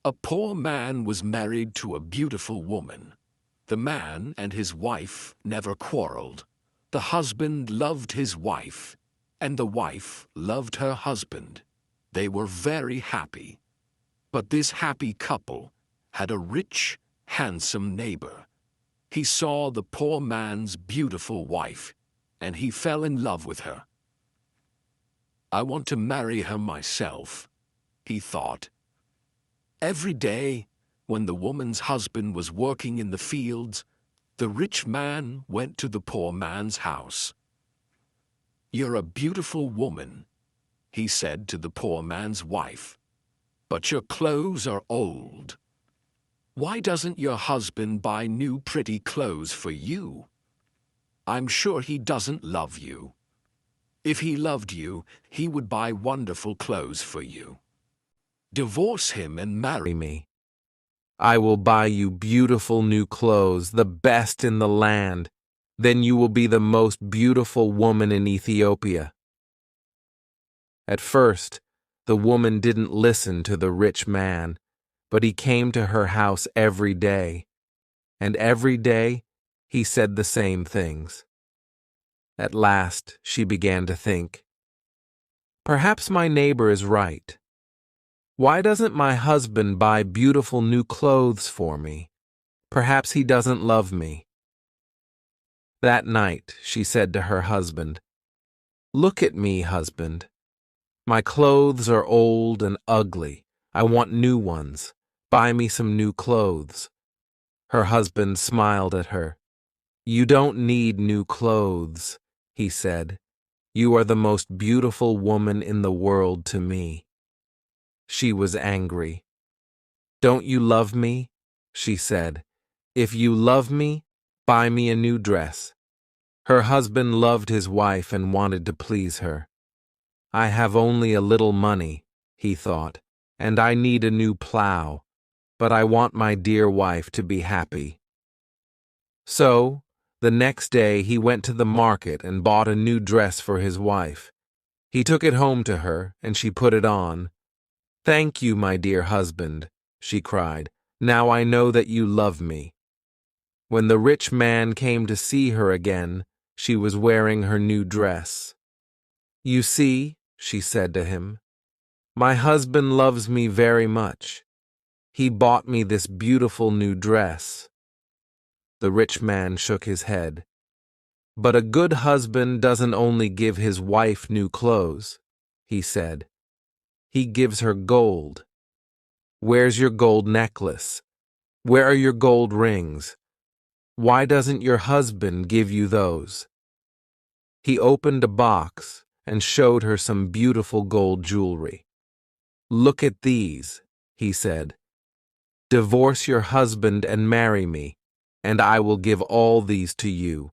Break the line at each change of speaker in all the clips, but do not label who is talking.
A poor man was married to a beautiful woman. The man and his wife never quarreled. The husband loved his wife, and the wife loved her husband. They were very happy. But this happy couple had a rich, handsome neighbor. He saw the poor man's beautiful wife, and he fell in love with her. "I want to marry her myself," he thought. Every day, when the woman's husband was working in the fields, the rich man went to the poor man's house. "You're a beautiful woman," he said to the poor man's wife, "but your clothes are old. Why doesn't your husband buy new pretty clothes for you? I'm sure he doesn't love you. If he loved you, he would buy wonderful clothes for you. Divorce him and marry me.
I will buy you beautiful new clothes, the best in the land. Then you will be the most beautiful woman in Ethiopia." At first, the woman didn't listen to the rich man, but he came to her house every day, and every day he said the same things. At last, she began to think, "Perhaps my neighbor is right. Why doesn't my husband buy beautiful new clothes for me? Perhaps he doesn't love me." That night, she said to her husband, "Look at me, husband. My clothes are old and ugly. I want new ones. Buy me some new clothes." Her husband smiled at her. "You don't need new clothes," he said. "You are the most beautiful woman in the world to me." She was angry. "Don't you love me?" she said. "If you love me, buy me a new dress." Her husband loved his wife and wanted to please her. "I have only a little money," he thought, "and I need a new plow, but I want my dear wife to be happy." So, the next day he went to the market and bought a new dress for his wife. He took it home to her, and she put it on. "Thank you, my dear husband," she cried. "Now I know that you love me." When the rich man came to see her again, she was wearing her new dress. "You see," she said to him, "my husband loves me very much. He bought me this beautiful new dress." The rich man shook his head. "But a good husband doesn't only give his wife new clothes," he said. "He gives her gold. Where's your gold necklace? Where are your gold rings? Why doesn't your husband give you those?" He opened a box and showed her some beautiful gold jewelry. "Look at these," he said. "Divorce your husband and marry me, and I will give all these to you."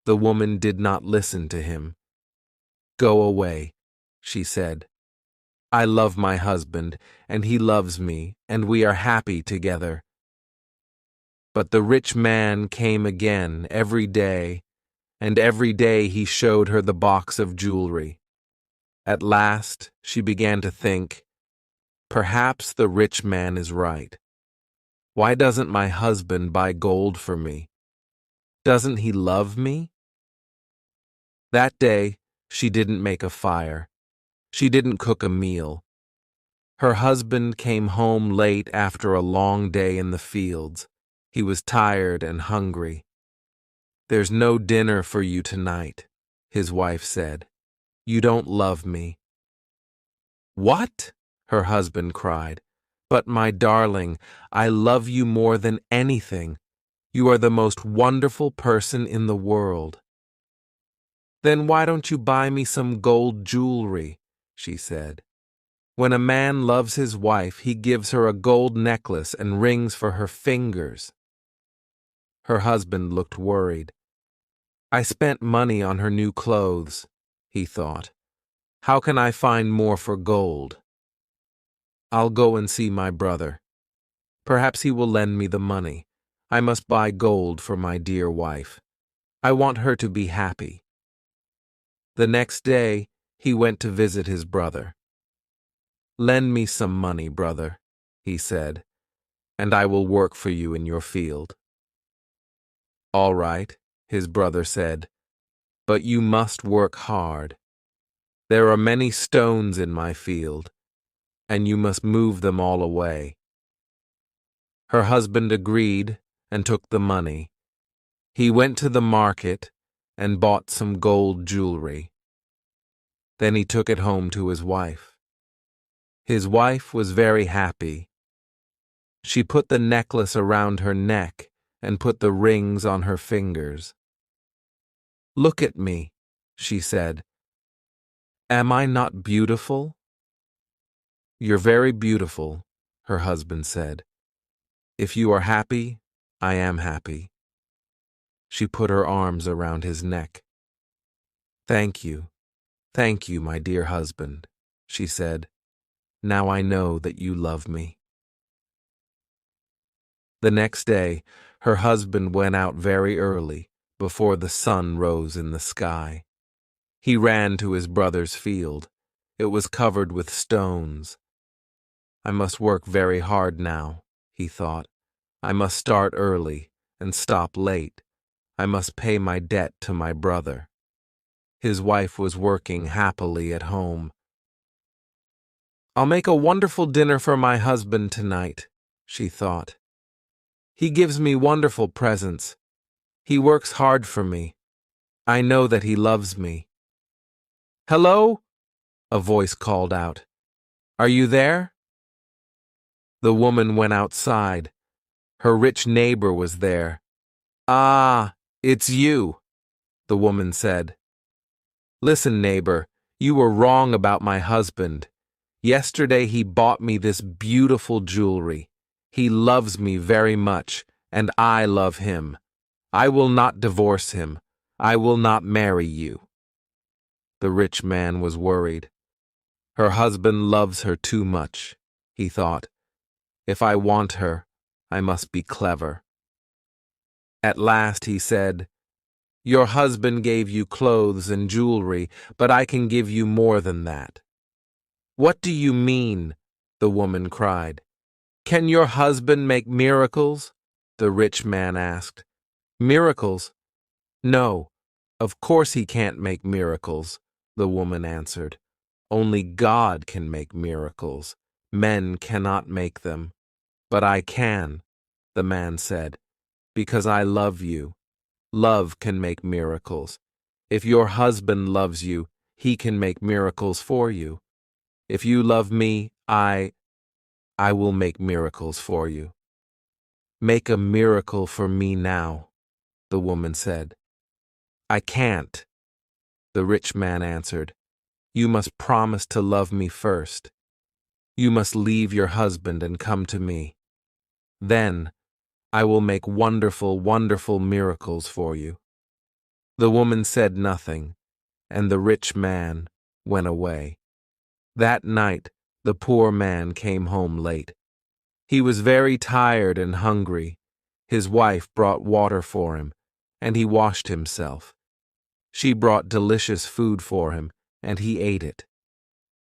The woman did not listen to him. "Go away," she said. "I love my husband, and he loves me, and we are happy together." But the rich man came again every day, and every day he showed her the box of jewelry. At last, she began to think, "Perhaps the rich man is right. Why doesn't my husband buy gold for me? Doesn't he love me?" That day, she didn't make a fire. She didn't cook a meal. Her husband came home late after a long day in the fields. He was tired and hungry. "There's no dinner for you tonight," his wife said. "You don't love me." "What?" her husband cried. "But my darling, I love you more than anything. You are the most wonderful person in the world." "Then why don't you buy me some gold jewelry?" she said. "When a man loves his wife, he gives her a gold necklace and rings for her fingers." Her husband looked worried. "I spent money on her new clothes," he thought. "How can I find more for gold? I'll go and see my brother. Perhaps he will lend me the money. I must buy gold for my dear wife. I want her to be happy." The next day, he went to visit his brother. "Lend me some money, brother," he said, "and I will work for you in your field." "All right," his brother said, "but you must work hard. There are many stones in my field, and you must move them all away." Her husband agreed and took the money. He went to the market and bought some gold jewelry. Then he took it home to his wife. His wife was very happy. She put the necklace around her neck and put the rings on her fingers. "Look at me," she said. "Am I not beautiful?" "You're very beautiful," her husband said. "If you are happy, I am happy." She put her arms around his neck. Thank you, my dear husband," she said. "Now I know that you love me." The next day, her husband went out very early, before the sun rose in the sky. He ran to his brother's field. It was covered with stones. "I must work very hard now," he thought. "I must start early and stop late. I must pay my debt to my brother." His wife was working happily at home. "I'll make a wonderful dinner for my husband tonight," she thought. "He gives me wonderful presents. He works hard for me. I know that he loves me." "Hello?" a voice called out. "Are you there?" The woman went outside. Her rich neighbor was there. "Ah, it's you," the woman said. "Listen, neighbor, you were wrong about my husband. Yesterday he bought me this beautiful jewelry. He loves me very much, and I love him. I will not divorce him. I will not marry you." The rich man was worried. Her husband loves her too much, he thought. If I want her, I must be clever. At last he said, "Your husband gave you clothes and jewelry, but I can give you more than that." "What do you mean?" the woman cried. "Can your husband make miracles?" the rich man asked. "Miracles? No, of course he can't make miracles," the woman answered. "Only God can make miracles. Men cannot make them. But I can," the man said, "because I love you. Love can make miracles. If your husband loves you, he can make miracles for you. If you love me, I will make miracles for you." "Make a miracle for me now," the woman said. "I can't," the rich man answered. "You must promise to love me first. You must leave your husband and come to me. Then I will make wonderful, wonderful miracles for you." The woman said nothing, and the rich man went away. That night, the poor man came home late. He was very tired and hungry. His wife brought water for him, and he washed himself. She brought delicious food for him, and he ate it.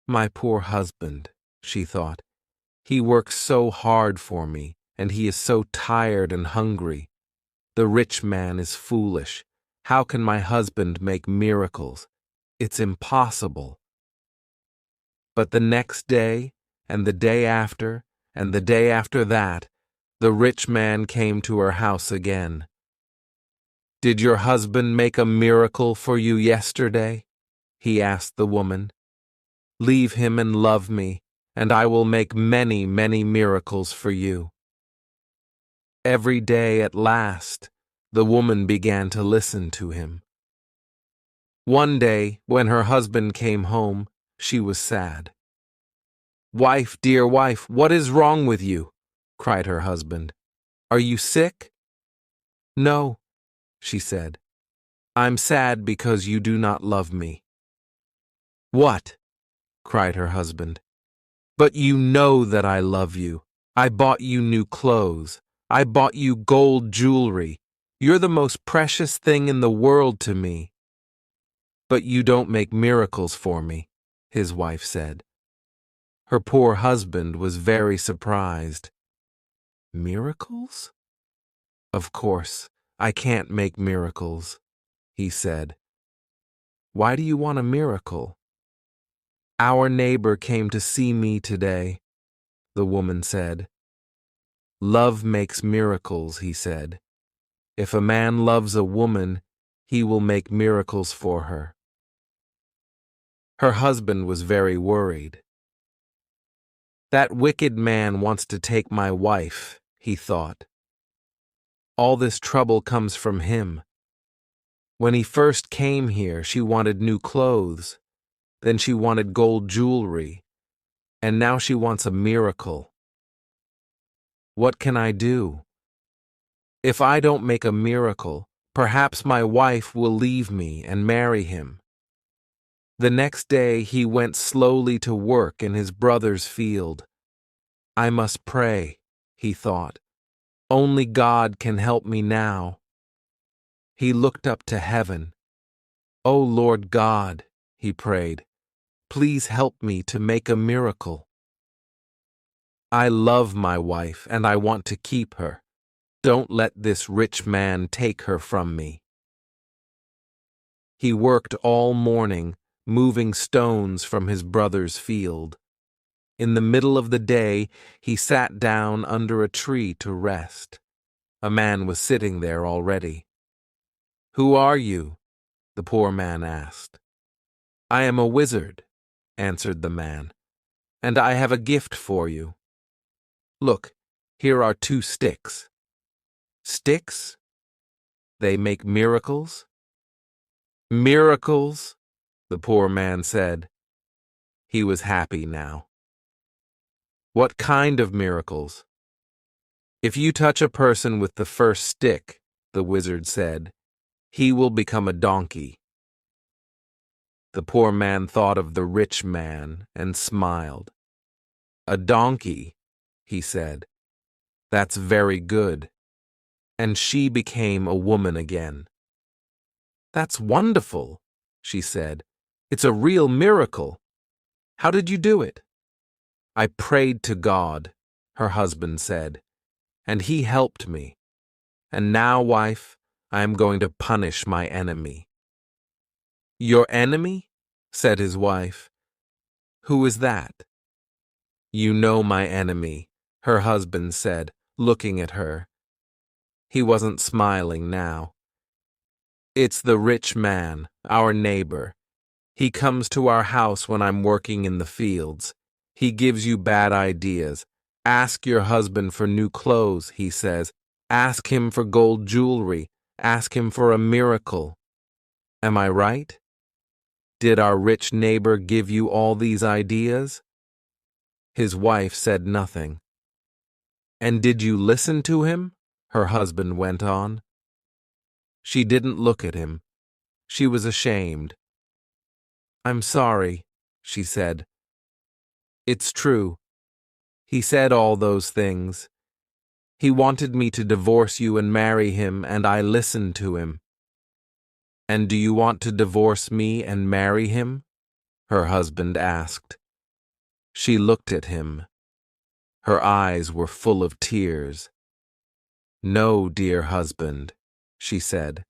"My poor husband," she thought. "He works so hard for me, and he is so tired and hungry. The rich man is foolish. How can my husband make miracles? It's impossible." But the next day, and the day after, and the day after that, the rich man came to her house again. "Did your husband make a miracle for you yesterday?" he asked the woman. "Leave him and love me, and I will make many, many miracles for you." Every day at last, the woman began to listen to him. One day, when her husband came home, she was sad. "Wife, dear wife, what is wrong with you?" cried her husband. "Are you sick?" "No," she said. "I'm sad because you do not love me." "What?" cried her husband. "But you know that I love you. I bought you new clothes. I bought you gold jewelry. You're the most precious thing in the world to me." "But you don't make miracles for me," his wife said. Her poor husband was very surprised. Miracles? Of course, I can't make miracles, he said. Why do you want a miracle? Our neighbor came to see me today, the woman said. Love makes miracles, he said. If a man loves a woman, he will make miracles for her. Her husband was very worried. That wicked man wants to take my wife, he thought. All this trouble comes from him. When he first came here, she wanted new clothes. Then she wanted gold jewelry. And now she wants a miracle. What can I do? If I don't make a miracle, perhaps my wife will leave me and marry him. The next day he went slowly to work in his brother's field. I must pray, he thought. Only God can help me now. He looked up to heaven. O Lord God, he prayed, please help me to make a miracle. I love my wife and I want to keep her. Don't let this rich man take her from me. He worked all morning, moving stones from his brother's field. In the middle of the day, he sat down under a tree to rest. A man was sitting there already. Who are you? The poor man asked. I am a wizard, answered the man, and I have a gift for you. Look, here are 2 sticks. Sticks? They make miracles? Miracles, the poor man said. He was happy now. What kind of miracles? If you touch a person with the first stick, the wizard said, he will become a donkey. The poor man thought of the rich man and smiled. A donkey, he said. That's very good. And she became a woman again. That's wonderful, she said. It's a real miracle. How did you do it? I prayed to God, her husband said, and he helped me. And now, wife, I am going to punish my enemy. Your enemy? Said his wife. Who is that? You know my enemy, her husband said, looking at her. He wasn't smiling now. It's the rich man, our neighbor. He comes to our house when I'm working in the fields. He gives you bad ideas. Ask your husband for new clothes, he says. Ask him for gold jewelry. Ask him for a miracle. Am I right? Did our rich neighbor give you all these ideas? His wife said nothing. And did you listen to him? Her husband went on. She didn't look at him. She was ashamed. I'm sorry, she said. It's true. He said all those things. He wanted me to divorce you and marry him, and I listened to him. And do you want to divorce me and marry him? Her husband asked. She looked at him. Her eyes were full of tears. No, dear husband, she said.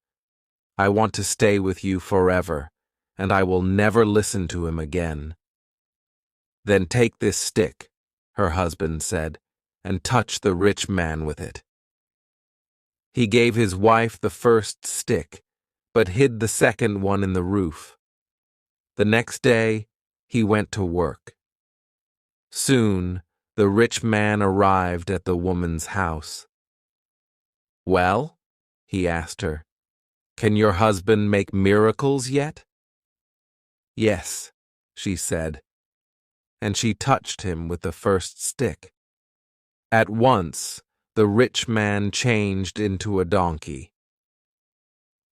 I want to stay with you forever, and I will never listen to him again. Then take this stick, her husband said, and touch the rich man with it. He gave his wife the first stick, but hid the second one in the roof. The next day, he went to work. Soon, the rich man arrived at the woman's house. Well, he asked her, can your husband make miracles yet? Yes, she said, and she touched him with the first stick. At once, the rich man changed into a donkey.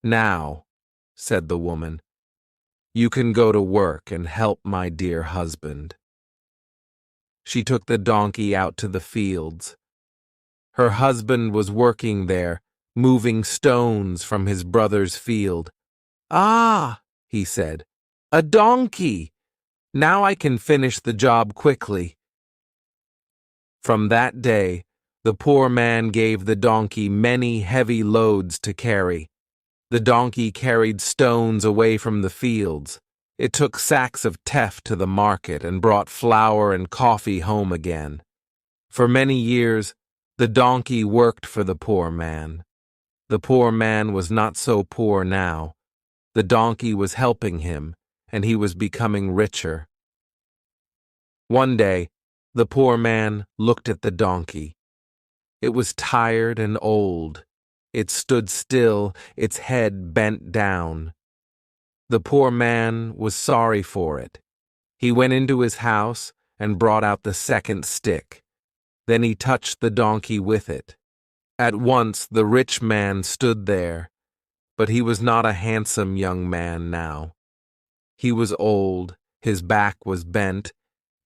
Now, said the woman, you can go to work and help my dear husband. She took the donkey out to the fields. Her husband was working there, moving stones from his brother's field. Ah, he said, a donkey! Now I can finish the job quickly." From that day, the poor man gave the donkey many heavy loads to carry. The donkey carried stones away from the fields. It took sacks of teff to the market and brought flour and coffee home again. For many years, the donkey worked for the poor man. The poor man was not so poor now. The donkey was helping him, and he was becoming richer. One day, the poor man looked at the donkey. It was tired and old. It stood still, its head bent down. The poor man was sorry for it. He went into his house and brought out the second stick. Then he touched the donkey with it. At once the rich man stood there, but he was not a handsome young man now. He was old, his back was bent,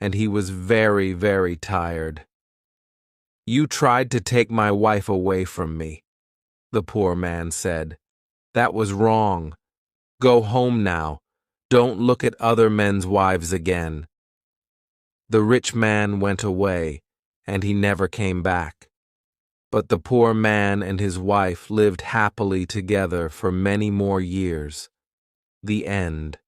and he was very, very tired. "You tried to take my wife away from me," the poor man said. "That was wrong. Go home now. Don't look at other men's wives again." The rich man went away, and he never came back. But the poor man and his wife lived happily together for many more years. The end.